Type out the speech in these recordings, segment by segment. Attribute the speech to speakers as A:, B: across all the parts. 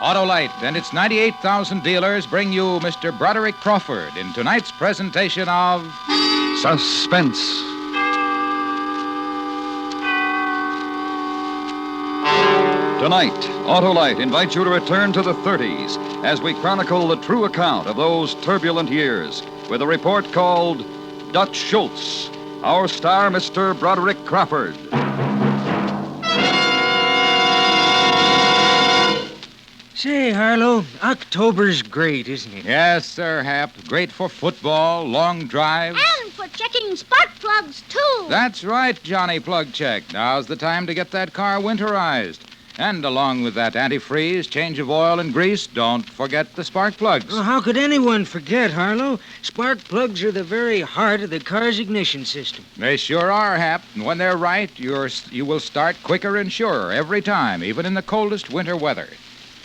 A: Autolite and its 98,000 dealers bring you Mr. Broderick Crawford in tonight's presentation of
B: Suspense. Tonight, Autolite invites you to return to the 30s as we chronicle the true account of those turbulent years with a report called Dutch Schultz. Our star, Mr. Broderick Crawford.
C: Say, Harlow, October's great, isn't it?
A: Yes, sir, Hap. Great for football, long drives.
D: And for checking spark plugs, too.
A: That's right, Johnny Plug Check. Now's the time to get that car winterized. And along with that antifreeze, change of oil and grease, don't forget the spark plugs.
C: Well, how could anyone forget, Harlow? Spark plugs are the very heart of the car's ignition system.
A: They sure are, Hap. And when they're right, you will start quicker and surer every time, even in the coldest winter weather.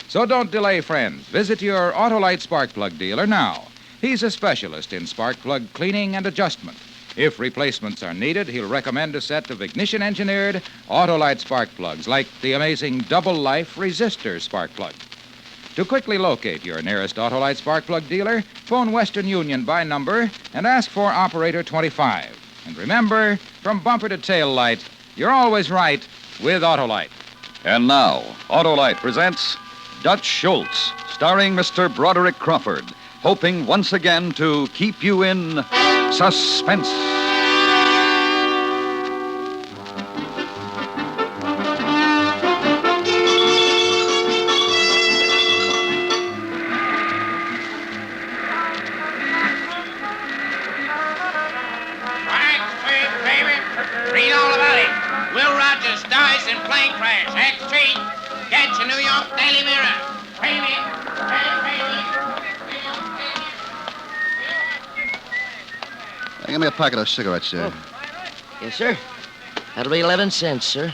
A: So don't delay, friends. Visit your Autolite spark plug dealer now. He's a specialist in spark plug cleaning and adjustment. If replacements are needed, he'll recommend a set of ignition-engineered Autolite spark plugs, like the amazing double-life resistor spark plug. To quickly locate your nearest Autolite spark plug dealer, phone Western Union by number and ask for Operator 25. And remember, from bumper to tail light, you're always right with Autolite.
B: And now, Autolite presents Dutch Schultz, starring Mr. Broderick Crawford, hoping once again to keep you in suspense.
E: Read all about it. Will Rogers dies in plane crash. Act Street. Catch a New York Daily Mirror. Baby.
F: Give me a packet of cigarettes, sir.
G: Yes, sir. That'll be 11 cents, sir.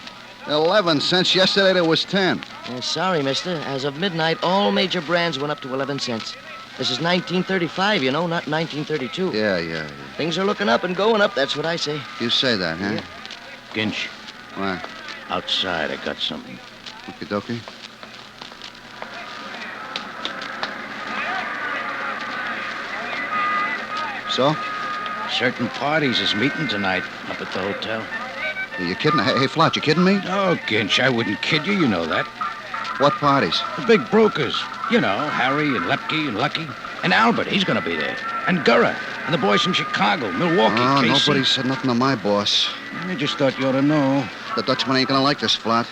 F: 11 cents. Yesterday there was 10.
G: Sorry, mister. As of midnight, all major brands went up to 11 cents. This is 1935, you know, not 1932.
F: Yeah.
G: Things are looking up and going up, that's what I say.
F: You say that, huh?
G: Yeah.
H: Ginch,
F: What?
H: outside, I got something.
F: Okie dokie. So?
H: Certain parties is meeting tonight up at the hotel.
F: Are you kidding? Hey, Flot, you kidding me?
H: No, Ginch, I wouldn't kid you. You know that.
F: What parties?
H: The big brokers. You know, Harry and Lepke and Lucky. And Albert, he's going to be there. And Gurra. And the boys from Chicago, Milwaukee,
F: Oh,
H: Casey.
F: nobody said nothing to my boss.
H: I just thought you ought to know.
F: The Dutchman ain't gonna like this, Flot.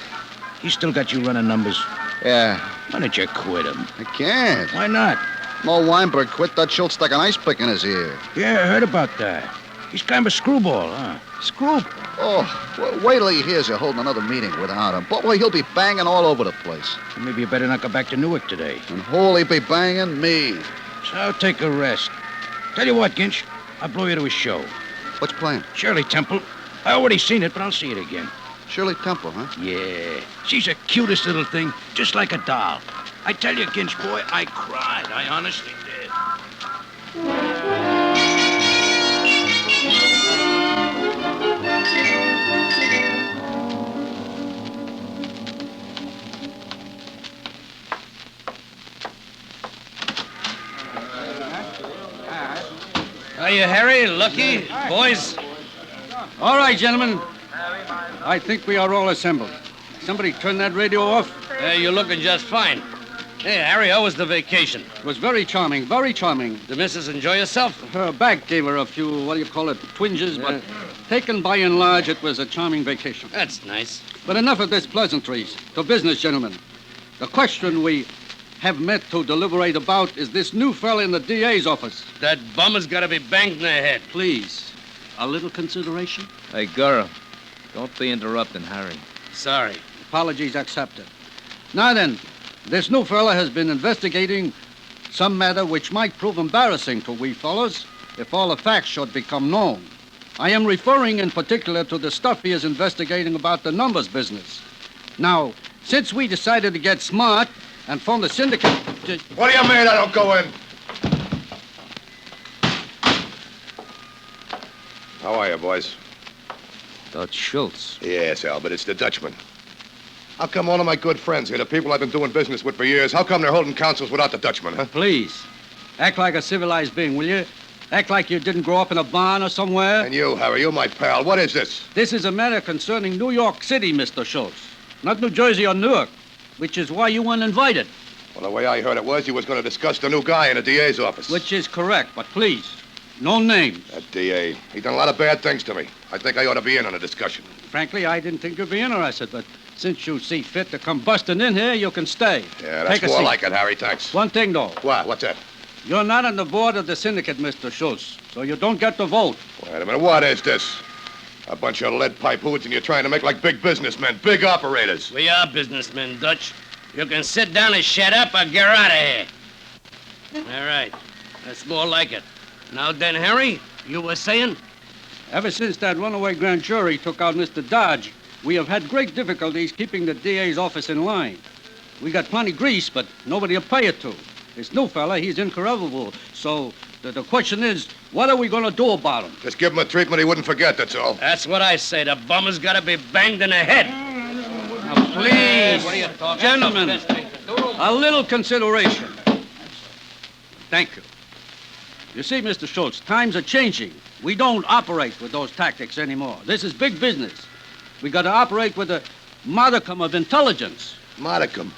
H: He's still got you running numbers.
F: Yeah.
H: Why don't you quit him?
F: I can't.
H: Why not?
F: Mo Weinberg quit. Dutch Schultz stuck an ice pick in his ear.
H: Yeah, I heard about that. He's kind of a screwball, huh?
F: Screw. Oh, wait till he hears you're holding another meeting without him. Boy, he'll be banging all over the place.
H: Maybe you better not go back to Newark today.
F: And who'll be banging? Me.
H: So I'll take a rest. Tell you what, Ginch, I'll blow you to a show.
F: What's playing?
H: Shirley Temple. I already seen it, but I'll see it again.
F: Shirley Temple, huh?
H: Yeah. She's the cutest little thing, just like a doll. I tell you, Ginch, boy, I cried. I honestly did.
I: Hiya, Harry, Lucky, boys.
J: All right, gentlemen. I think we are all assembled. Somebody turn that radio off.
I: You're looking just fine. Hey, Harry, how was the vacation?
J: It was very charming, very charming.
I: The missus enjoy yourself?
J: Her back gave her a few, twinges, but taken by and large, it was a charming vacation.
I: That's nice.
J: But enough of this pleasantries. To business, gentlemen. The question we have met to deliberate about is this new fella in the DA's office.
I: That bum has got to be banged in the head.
J: Please, a little consideration?
K: Hey, Gurra, don't be interrupting Harry.
I: Sorry.
J: Apologies accepted. Now then, this new fella has been investigating some matter which might prove embarrassing to we fellows if all the facts should become known. I am referring in particular to the stuff he is investigating about the numbers business. Now, since we decided to get smart and form the syndicate...
L: What do you mean I don't go in? How are you, boys?
K: Dutch Schultz.
L: Yes, Albert, it's the Dutchman. How come all of my good friends here, the people I've been doing business with for years, how come they're holding councils without the Dutchman, huh?
J: Please, act like a civilized being, will you? Act like you didn't grow up in a barn or somewhere.
L: And you, Harry, you're my pal. What is this?
J: This is a matter concerning New York City, Mr. Schultz. Not New Jersey or Newark, which is why you weren't invited.
L: Well, the way I heard it was you was going to discuss the new guy in the DA's office.
J: Which is correct, but please, no names.
L: That DA, he done a lot of bad things to me. I think I ought to be in on the discussion.
J: Frankly, I didn't think you'd be interested, but since you see fit to come busting in here, you can stay.
L: Yeah, that's
J: Take a
L: more
J: seat.
L: like it, Harry. Thanks.
J: One thing, though.
L: What? What's that?
J: You're not on the board of the Syndicate, Mr. Schultz, so you don't get to vote.
L: Wait a minute. What is this? A bunch of lead pipe hoods and you're trying to make like big businessmen, big operators.
I: We are businessmen, Dutch. You can sit down and shut up or get out of here. All right. That's more like it. Now then, Harry, you were saying?
J: Ever since that runaway grand jury took out Mr. Dodge, we have had great difficulties keeping the DA's office in line. We got plenty grease, but nobody will pay it to. This new fella, he's incorruptible. So the question is, what are we going to do about him?
L: Just give him a treatment he wouldn't forget, that's all.
I: That's what I say. The bummer's got to be banged in the head.
J: Now, please, gentlemen, a little consideration. Thank you. You see, Mr. Schultz, times are changing. We don't operate with those tactics anymore. This is big business. We got to operate with a modicum of intelligence.
L: Modicum?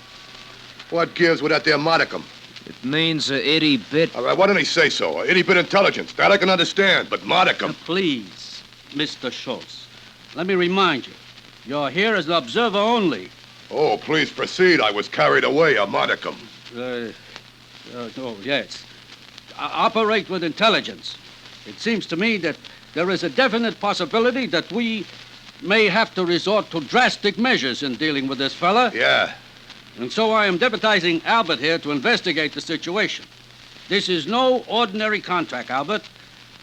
L: What gives with that there modicum?
K: It means a itty bit.
L: All right, why didn't he say so? A itty bit intelligence. That I can understand, but modicum.
J: Now, please, Mr. Schultz, let me remind you, you're here as an observer only.
L: Oh, please proceed. I was carried away, a modicum.
J: Oh, yes. Operate with intelligence. It seems to me that there is a definite possibility that we may have to resort to drastic measures in dealing with this fella.
L: Yeah.
J: And so I am deputizing Albert here to investigate the situation. This is no ordinary contract, Albert.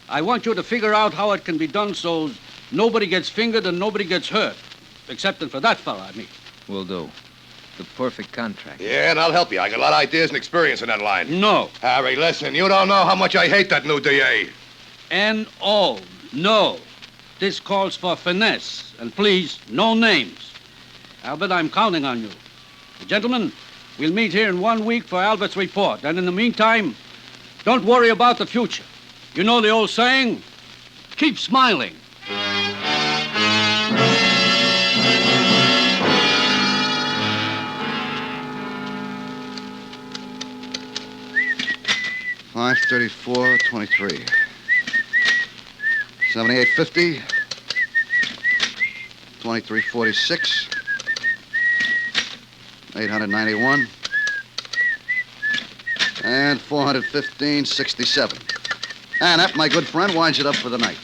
J: I want you to figure out how it can be done so nobody gets fingered and nobody gets hurt. Excepting for that fella, I mean.
K: Will do. The perfect contract.
L: Yeah, and I'll help you. I got a lot of ideas and experience in that line.
J: No.
L: Harry, listen, you don't know how much I hate that new DA.
J: N-O. No. This calls for finesse. And please, no names. Albert, I'm counting on you. Gentlemen, we'll meet here in 1 week for Albert's report. And in the meantime, don't worry about the future. You know the old saying, keep smiling.
F: $534.23. 78.50. 23.46. 891. And 415.67. And that, my good friend, winds it up for the night.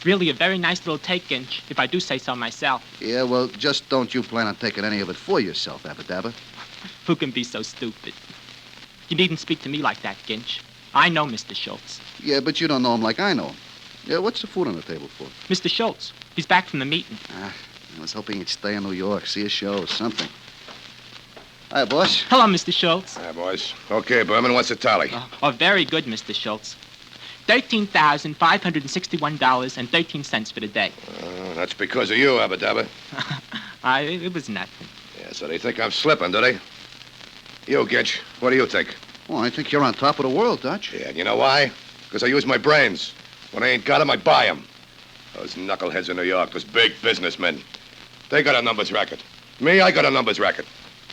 M: Really a very nice little take, Ginch, if I do say so myself.
F: Yeah, well, just don't you plan on taking any of it for yourself, Abba-Dabba.
M: Who can be so stupid? You needn't speak to me like that, Ginch. I know Mr. Schultz.
F: Yeah, but you don't know him like I know him. Yeah, what's the food on the table for?
M: Mr. Schultz. He's back from the meeting.
F: I was hoping he'd stay in New York, see a show or something. Hi, boss.
M: Hello, Mr. Schultz.
L: Hi, boys. Okay, Berman, what's the tally?
M: Oh, very good, Mr. Schultz. $13,561.13 for the day.
L: That's because of you, Abba-Dabba.
M: It was nothing.
L: Yeah, so they think I'm slipping, do they? You, Gitch, what do you think?
F: Well, I think you're on top of the world, Dutch.
L: Yeah, and you know why? Because I use my brains. When I ain't got 'em, I buy 'em. Those knuckleheads in New York, those big businessmen, they got a numbers racket. Me, I got a numbers racket.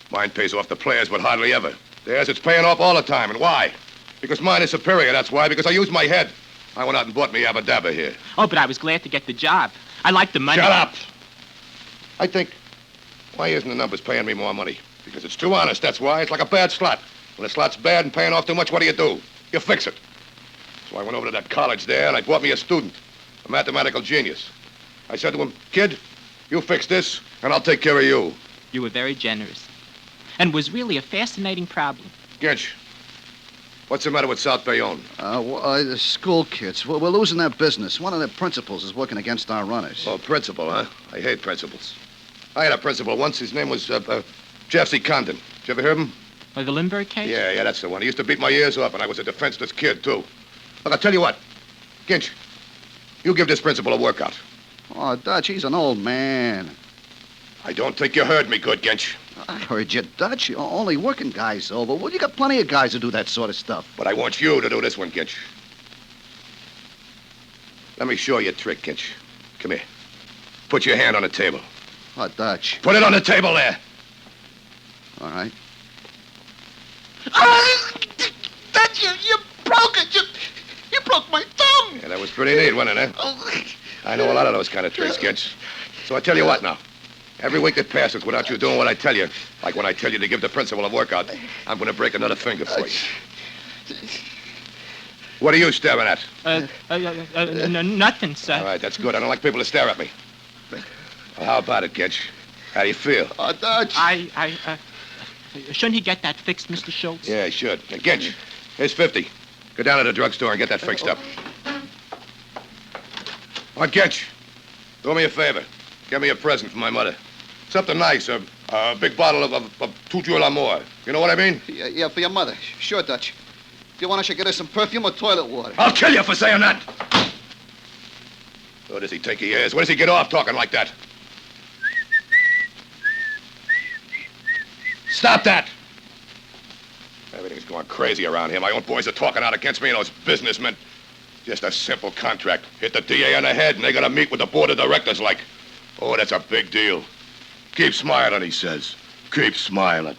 L: Mine pays off the players, but hardly ever. Theirs, it's paying off all the time. And why? Because mine is superior, that's why. Because I use my head. I went out and bought me Abba-Dabba here.
M: Oh, but I was glad to get the job. I like the money.
L: Shut up! I think, why isn't the numbers paying me more money? Because it's too honest, that's why. It's like a bad slot. When a slot's bad and paying off too much, what do? You fix it. So I went over to that college there, and I bought me a student, a mathematical genius. I said to him, kid, you fix this, and I'll take care of you.
M: You were very generous. And was really a fascinating problem.
L: Ginch, what's the matter with South Bayonne?
F: The school kids. We're losing their business. One of their principals is working against our runners.
L: Oh, principal, huh? I hate principals. I had a principal once. His name was Jeff C. Condon. Did you ever hear of him?
M: Oh, the Lindbergh case?
L: Yeah, that's the one. He used to beat my ears off, and I was a defenseless kid, too. Look, I'll tell you what. Ginch, you give this principal a workout.
F: Oh, Dutch, he's an old man.
L: I don't think you heard me good, Ginch.
F: I heard you, Dutch. Only working guys over. Well, you got plenty of guys who do that sort of stuff.
L: But I want you to do this one, Ginch. Let me show you a trick, Ginch. Come here. Put your hand on the table.
F: Oh, Dutch.
L: Put it on the table there.
F: All right.
E: Dutch, you broke it. You broke my thumb.
L: Yeah, that was pretty neat, wasn't it, eh? I know a lot of those kind of tricks, Ginch. So I tell you what now. Every week that passes without you doing what I tell you, like when I tell you to give the principal a workout, I'm going to break another finger for you. What are you staring at?
M: Nothing, sir.
L: All right, that's good. I don't like people to stare at me. Well, how about it, Ginch? How do you feel?
F: Oh, Dutch.
M: Shouldn't he get that fixed, Mr. Schultz?
L: Yeah, he should. Now, Ginch, here's 50. Go down to the drugstore and get that fixed up. Oh, Ginch, do me a favor. Get me a present for my mother. Something nice, a big bottle of Tout Jour l'Amour. You know what I mean?
F: Yeah, for your mother. Sure, Dutch. If you want, I should get her some perfume or toilet water.
L: I'll kill you for saying that. Where does he take he is? Where does he get off talking like that? Stop that! Everything's going crazy around here. My own boys are talking out against me and those businessmen. Just a simple contract. Hit the DA on the head and they're gonna meet with the board of directors like. Oh, that's a big deal. Keep smiling, he says. Keep smiling.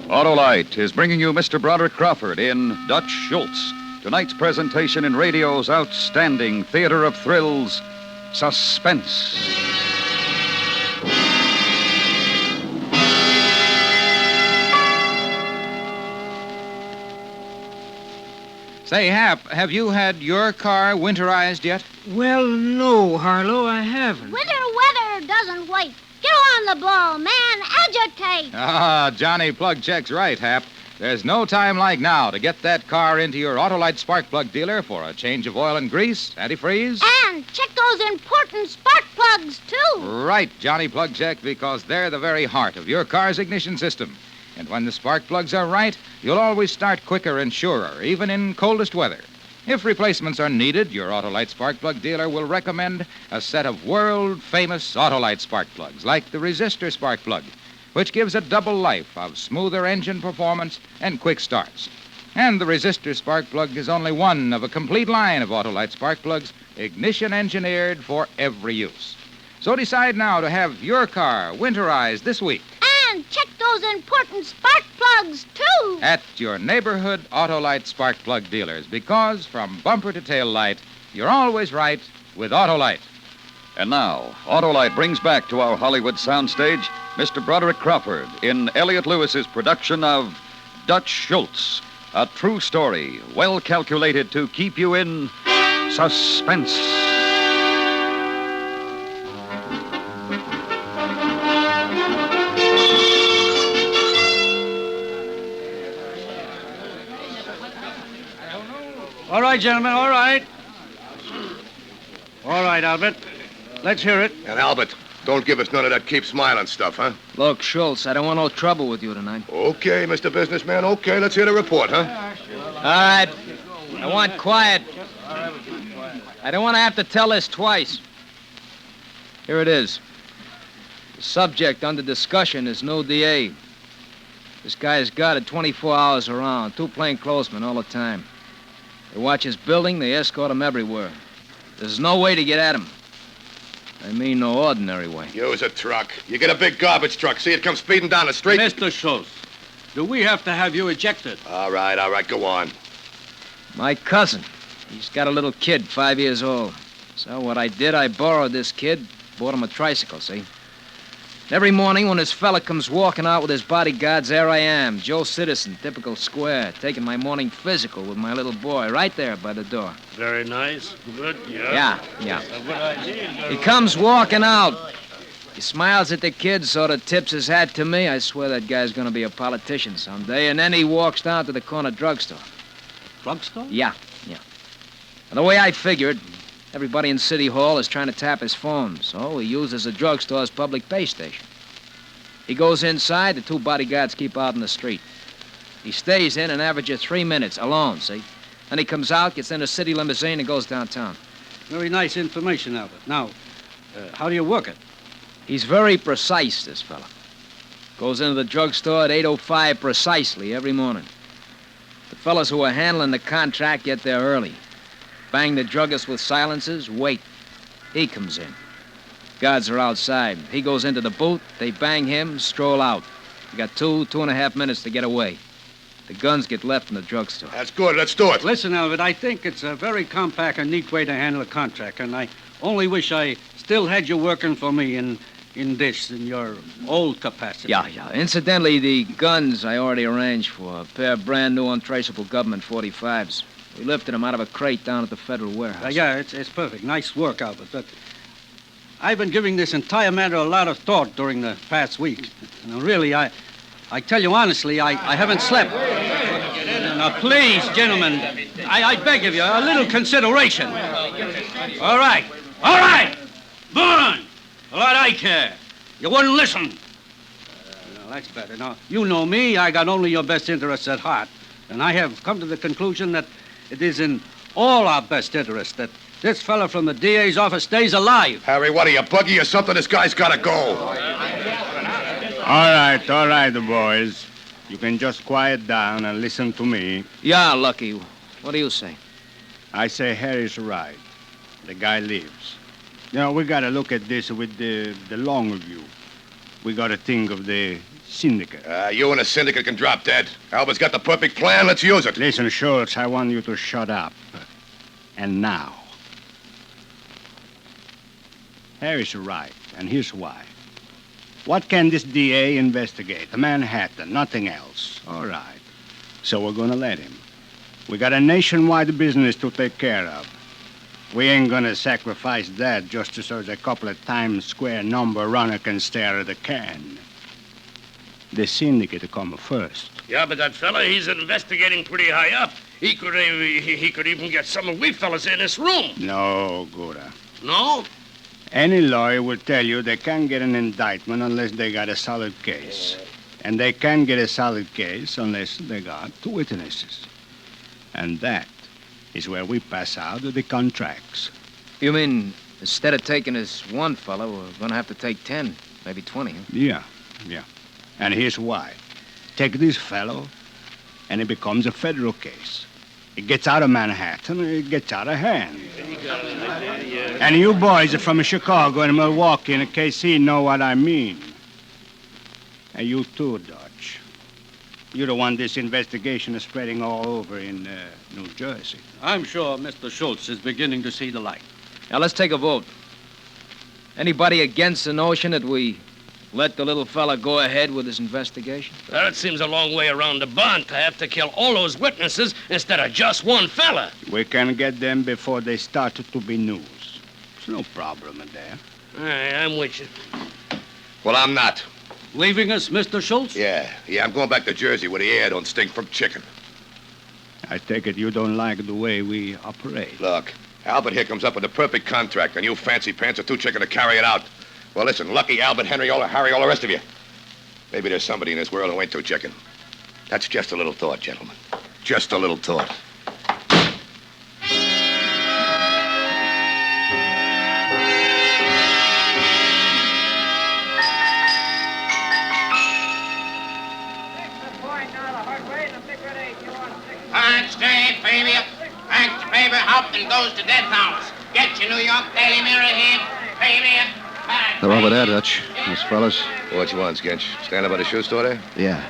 B: Autolite is bringing you Mr. Broderick Crawford in Dutch Schultz. Tonight's presentation in radio's outstanding theater of thrills, Suspense.
A: Say, Hap, have you had your car winterized yet?
C: Well, no, Harlow, I haven't.
D: Winter weather doesn't wait. Get on the ball, man. Agitate.
A: Ah, Johnny Plug Check's right, Hap. There's no time like now to get that car into your Autolite spark plug dealer for a change of oil and grease, antifreeze.
D: And check those important spark plugs, too.
A: Right, Johnny Plug Check, because they're the very heart of your car's ignition system. And when the spark plugs are right, you'll always start quicker and surer, even in coldest weather. If replacements are needed, your Autolite spark plug dealer will recommend a set of world-famous Autolite spark plugs, like the resistor spark plug, which gives a double life of smoother engine performance and quick starts. And the resistor spark plug is only one of a complete line of Autolite spark plugs, ignition engineered for every use. So decide now to have your car winterized this week.
D: And check those important spark plugs, too.
A: At your neighborhood Autolite spark plug dealers, because from bumper to tail light, you're always right with Autolite.
B: And now, Autolite brings back to our Hollywood soundstage Mr. Broderick Crawford in Elliot Lewis's production of Dutch Schultz, a true story well calculated to keep you in suspense.
J: All right, gentlemen, all right. All right, Albert. Let's hear it.
L: And Albert, don't give us none of that keep smiling stuff, huh?
K: Look, Schultz, I don't want no trouble with you tonight.
L: Okay, Mr. Businessman, okay. Let's hear the report, huh?
K: All right. I want quiet. I don't want to have to tell this twice. Here it is. The subject under discussion is no DA. This guy's got it 24 hours around, 2 plainclothesmen all the time. They watch his building, they escort him everywhere. There's no way to get at him. I mean no ordinary way.
L: Use a truck. You get a big garbage truck. See it come speeding down the street?
J: Mr. Schultz, do we have to have you ejected?
L: All right, go on.
K: My cousin. He's got a little kid, 5 years old. So what I did, I borrowed this kid, bought him a tricycle, see? Every morning when this fella comes walking out with his bodyguards, there I am, Joe Citizen, typical square, taking my morning physical with my little boy right there by the door.
I: Very nice. Good, yeah.
K: Yeah.
I: A good idea.
K: He comes walking out. He smiles at the kid, sort of tips his hat to me. I swear that guy's going to be a politician someday. And then he walks down to the corner drugstore.
J: Drugstore?
K: Yeah. And the way I figured, everybody in City Hall is trying to tap his phone, so he uses the drugstore as public pay station. He goes inside, the 2 bodyguards keep out in the street. He stays in and averages 3 minutes alone, see? Then he comes out, gets in a city limousine, and goes downtown.
J: Very nice information, Albert. Now, how do you work it?
K: He's very precise, this fella. Goes into the drugstore at 8:05 precisely every morning. The fellas who are handling the contract get there early. Bang the druggist with silencers, wait. He comes in. Guards are outside. He goes into the booth, they bang him, stroll out. You got 2.5 minutes to get away. The guns get left in the drugstore.
L: That's good. Let's do it.
J: Listen, Albert, I think it's a very compact and neat way to handle a contract, and I only wish I still had you working for me in your old capacity.
K: Yeah. Incidentally, the guns I already arranged for. A pair of brand new untraceable government 45s. We lifted them out of a crate down at the federal warehouse.
J: Yeah, it's perfect. Nice work, Albert. But I've been giving this entire matter a lot of thought during the past week. And really, I tell you honestly, I haven't slept. Now, please, gentlemen, I beg of you, a little consideration. All right. Burn! A lot I care. You wouldn't listen. No, that's better. Now, you know me. I got only your best interests at heart. And I have come to the conclusion that it is in all our best interests that this fella from the DA's office stays alive.
L: Harry, what are you, buggy or something? This guy's got to go.
N: All right, boys. You can just quiet down and listen to me.
K: Yeah, Lucky. What do you say?
N: I say Harry's right. The guy lives. You know, we got to look at this with the long view. We got to think of the Syndicate.
L: You and the Syndicate can drop dead. Albert's got the perfect plan. Let's use it.
N: Listen, Schultz, I want you to shut up. And now. Harry's right, and here's why. What can this DA investigate? Manhattan, nothing else. All right. So we're gonna let him. We got a nationwide business to take care of. We ain't gonna sacrifice that just so a couple of Times Square number runner can stare at the can. The Syndicate will come first.
I: Yeah, but that fella, he's investigating pretty high up. He could even get some of we fellas in this room.
N: No, Gura.
I: No?
N: Any lawyer will tell you they can't get an indictment unless they got a solid case. And they can't get a solid case unless they got 2 witnesses. And that is where we pass out the contracts.
K: You mean instead of taking this one fella, we're going to have to take 10, maybe 20, huh?
N: Yeah. And here's why. Take this fellow, and it becomes a federal case. It gets out of Manhattan, it gets out of hand. And you boys are from Chicago and Milwaukee and KC know what I mean. And you too, Dutch. You don't want this investigation spreading all over in New Jersey.
J: I'm sure Mr. Schultz is beginning to see the light.
K: Now, let's take a vote. Anybody against the notion that we let the little fella go ahead with his investigation?
I: Well, it seems a long way around the bond to have to kill all those witnesses instead of just one fella.
N: We can get them before they start to be news. There's no problem in there.
I: All right, I'm with you.
L: Well, I'm not.
J: Leaving us, Mr. Schultz?
L: Yeah, I'm going back to Jersey where the air don't stink from chicken.
N: I take it you don't like the way we operate.
L: Look, Albert here comes up with the perfect contract, and you fancy pants are too chicken to carry it out. Well, listen, Lucky, Albert, Henry, Harry, all the rest of you. Maybe there's somebody in this world who ain't too chicken. That's just a little thought, gentlemen. Just a little thought.
E: Punch day, baby. Punch, baby, hop and goes to death house. Get your New York Daily Mirror here, baby.
F: They're over there, Dutch. Those fellas.
L: What you want, Skinch? Stand up by the shoe store there?
F: Yeah.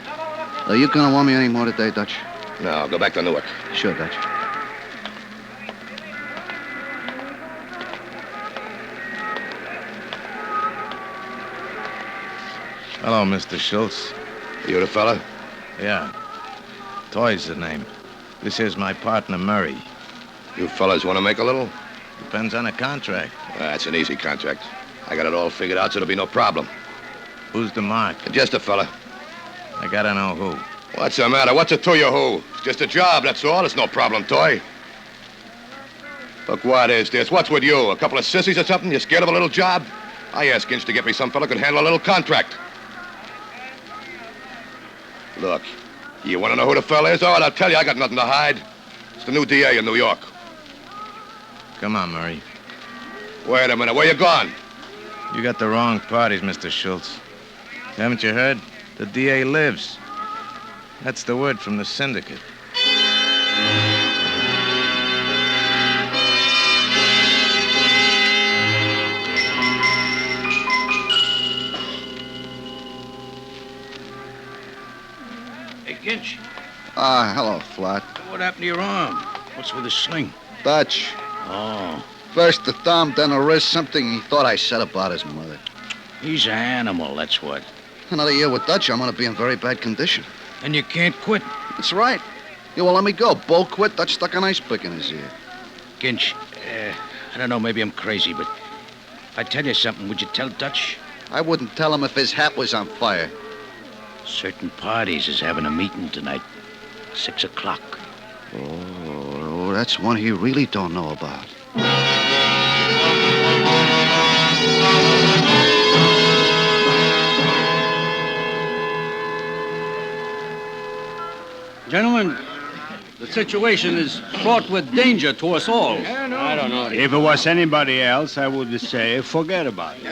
F: Are you gonna want me any more today, Dutch?
L: No, I'll go back to Newark.
F: Sure, Dutch.
O: Hello, Mr. Schultz.
L: You the fella?
O: Yeah. Toy's the name. This here's my partner, Murray.
L: You fellas want to make a little?
O: Depends on the contract.
L: That's an easy contract. I got it all figured out, so there'll be no problem.
O: Who's the mark?
L: Just a fella.
O: I gotta know who.
L: What's the matter? What's it to you, who? It's just a job, that's all. It's no problem, Toy. Look, what is this? What's with you? A couple of sissies or something? You scared of a little job? I asked Ginch to get me some fella who could handle a little contract. Look, you want to know who the fella is? All right, I'll tell you. I got nothing to hide. It's the new DA in New York.
O: Come on, Murray.
L: Wait a minute. Where you gone?
O: You got the wrong parties, Mr. Schultz. Haven't you heard? The DA lives. That's the word from the Syndicate.
H: Hey, Ginch,
F: Hello, Flat.
H: what happened to your arm? What's with the sling?
F: Dutch.
H: Oh,
F: First the thumb, then the wrist, something he thought I said about his mother.
H: he's an animal, that's what.
F: Another year with Dutch, I'm going to be in very bad condition.
H: And you can't quit.
F: That's right. You won't let me go. Bo quit, Dutch stuck an ice pick in his ear.
H: Ginch, I don't know, maybe I'm crazy, but if I tell you something, would you tell Dutch?
F: I wouldn't tell him if his hat was on fire.
H: Certain parties is having a meeting tonight. 6 o'clock.
F: Oh, that's one he really don't know about.
J: Gentlemen, the situation is fraught with danger to us all.
I: I don't know.
N: If it was anybody else, I would say forget about it.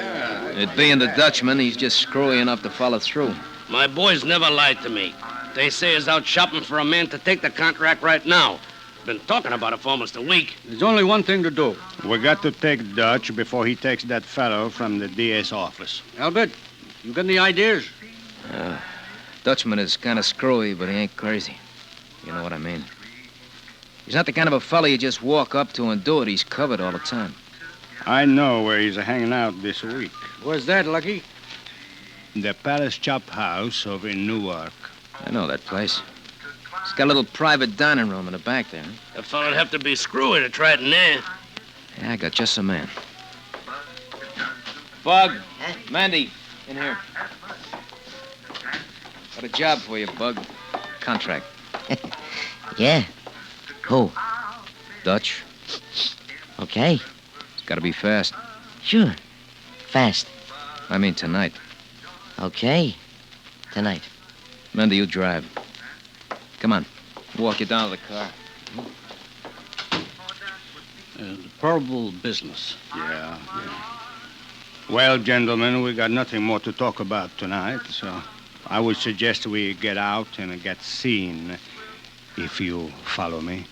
K: It being the Dutchman, he's just screwy enough to follow through.
I: My boys never lied to me. They say he's out shopping for a man to take the contract right now. Been talking about it for almost a week.
J: There's only one thing to do.
N: We got to take Dutch before he takes that fellow from the DA's office.
J: Albert, you got any ideas?
K: Dutchman is kind of screwy, but he ain't crazy. You know what I mean? He's not the kind of a fella you just walk up to and do it. He's covered all the time.
N: I know where he's hanging out this week.
J: Where's that, Lucky?
N: The Palace Chop House over in Newark.
K: I know that place. It's got a little private dining room in the back there.
I: The fella'd have to be screwy to try it in there.
K: Yeah, I got just a man. Bug, Mandy, in here. Got a job for you, Bug. Contract.
G: Yeah. Who?
K: Dutch.
G: Okay.
K: It's got to be fast.
G: Sure. Fast.
K: I mean tonight.
G: Okay. Tonight.
K: Mandy, you drive. Come on. Walk you down to the car.
J: Probable business.
N: Yeah. Well, gentlemen, we got nothing more to talk about tonight, so I would suggest we get out and get seen, if you follow me.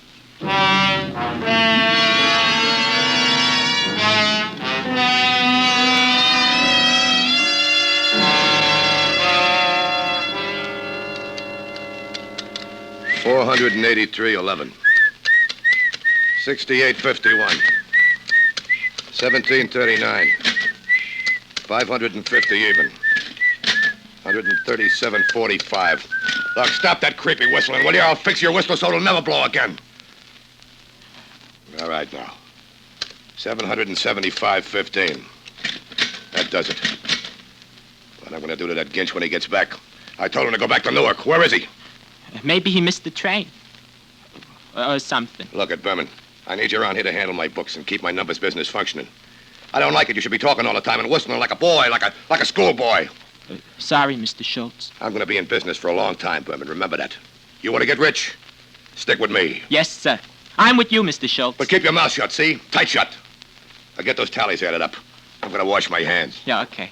L: $483.11. 68.51. 17.39. 550 even. 137.45. Look, stop that creepy whistling, will you? I'll fix your whistle so it'll never blow again. All right, now. 775.15. That does it. What I'm going to do to that Ginch when he gets back. I told him to go back to Newark. Where is he?
M: Maybe he missed the train. Or something.
L: Look at Berman. I need you around here to handle my books and keep my numbers business functioning. I don't like it. You should be talking all the time and whistling like a boy, like a schoolboy.
M: Sorry, Mr. Schultz.
L: I'm going to be in business for a long time, Berman. Remember that. You want to get rich? Stick with me.
M: Yes, sir. I'm with you, Mr. Schultz.
L: But keep your mouth shut, see? Tight shut. Now get those tallies added up. I'm going to wash my hands.
M: Yeah, okay.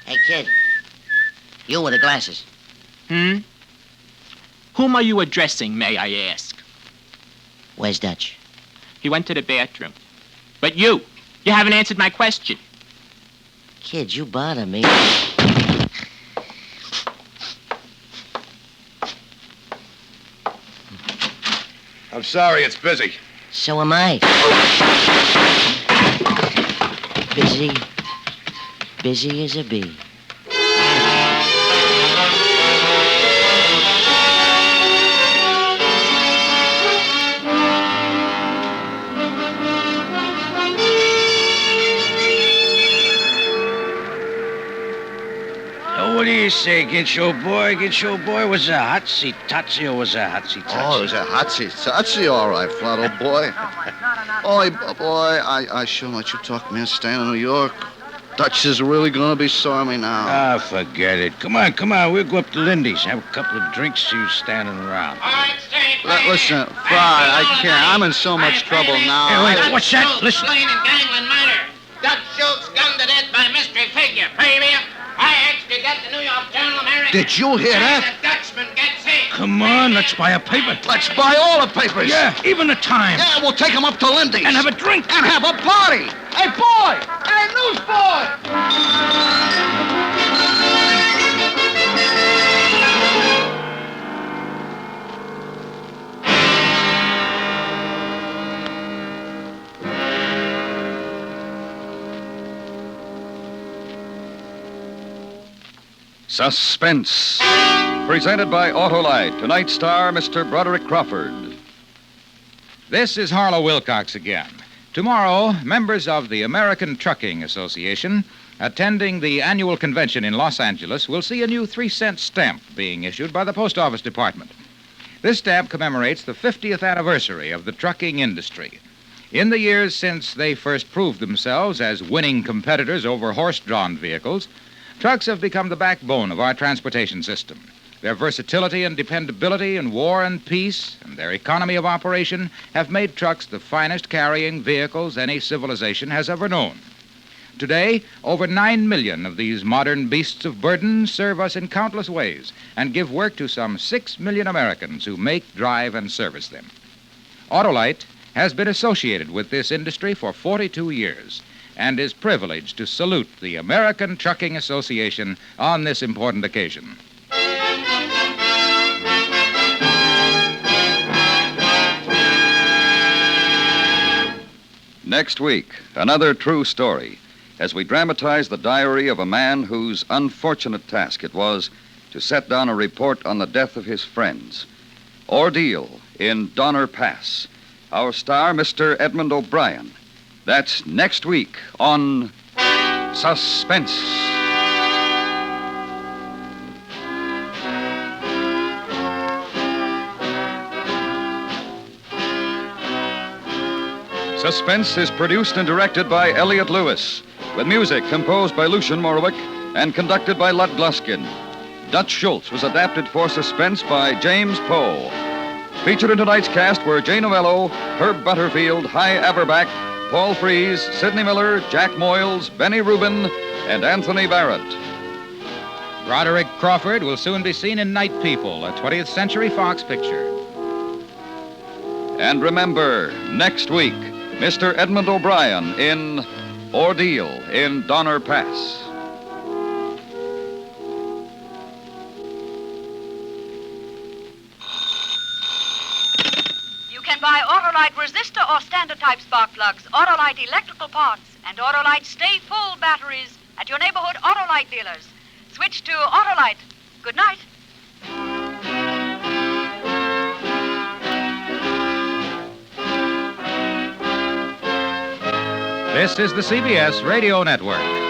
G: Hey, kid. You with the glasses.
M: Hmm? Whom are you addressing, may I ask?
G: Where's Dutch?
M: He went to the bathroom. But you haven't answered my question.
G: Kid, you bother me.
L: I'm sorry, it's busy.
G: So am I. Busy. Busy as a bee.
H: you say, Gincho boy? Was a hotsy totsy or was a hotsy totsy?
F: Oh, it was a hotsy all right, flat old boy. Oh, boy, I sure let you talk, man. Staying in New York. Dutch is really gonna be sorry now.
H: Ah, forget it. Come on. We'll go up to Lindy's. Have a couple of drinks, see you standing around.
F: Listen, Fry, I can't. I'm in so much trouble now.
H: Hey, wait, what's that? Listen.
E: Slain in gangland murder. Dutch Schultz gunned to death by mystery figure. Pay me. I actually got the New York Journal American.
F: Did you hear that?
E: The Dutchman gets hit.
H: Come on, let's buy a paper.
F: Let's buy all the papers.
H: Yeah, even the Times.
F: Yeah, we'll take them up to Lindy's.
H: And have a drink.
F: And have a party. Hey, boy! Hey, newsboy!
B: Suspense. Presented by Autolite. Tonight's star, Mr. Broderick Crawford.
A: This is Harlow Wilcox again. Tomorrow, members of the American Trucking Association attending the annual convention in Los Angeles will see a new 3-cent stamp being issued by the Post Office Department. This stamp commemorates the 50th anniversary of the trucking industry. In the years since they first proved themselves as winning competitors over horse-drawn vehicles, trucks have become the backbone of our transportation system. Their versatility and dependability in war and peace and their economy of operation have made trucks the finest carrying vehicles any civilization has ever known. Today, over 9 million of these modern beasts of burden serve us in countless ways and give work to some 6 million Americans who make, drive, and service them. Autolite has been associated with this industry for 42 years and is privileged to salute the American Trucking Association on this important occasion.
B: Next week, another true story as we dramatize the diary of a man whose unfortunate task it was to set down a report on the death of his friends. Ordeal in Donner Pass. Our star, Mr. Edmund O'Brien. That's next week on Suspense. Suspense is produced and directed by Elliot Lewis, with music composed by Lucien Morawick and conducted by Lud Gluskin. Dutch Schultz was adapted for Suspense by James Poe. Featured in tonight's cast were Jay Novello, Herb Butterfield, Hy Averback, Paul Frees, Sidney Miller, Jack Moyles, Benny Rubin, and Anthony Barrett.
A: Broderick Crawford will soon be seen in Night People, a 20th Century Fox picture.
B: And remember, next week, Mr. Edmund O'Brien in Ordeal in Donner Pass.
P: You can buy Autolite resistor or standard type spark plugs, Autolite electrical parts, and Autolite stay full batteries at your neighborhood Autolite dealers. Switch to Autolite. Good night.
A: This is the CBS Radio Network.